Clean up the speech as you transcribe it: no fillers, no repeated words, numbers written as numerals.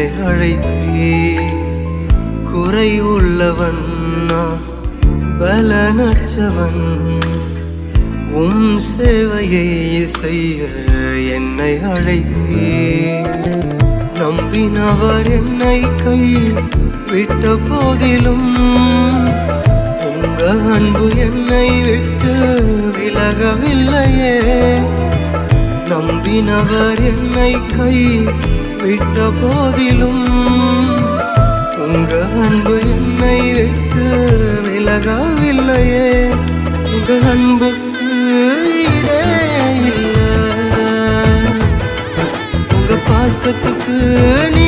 என்னை அழைத்தே. குறை உள்ளவன் நான், பலனற்றவன், உம் சேவையை செய்ய என்னை அழைத்தே. நம்பினவர் என்னை கை விட்ட போதிலும் உங்க அன்பு என்னை விட்டு விலகவில்லையே. நம்பினவர் என்னை கை விட்ட போதிலும் உங்க அன்பு என்னை விட்டு விலகவில்லையே. உங்க அன்புக்கு ஈடே இல்லை, உங்க பாசத்துக்கு நீ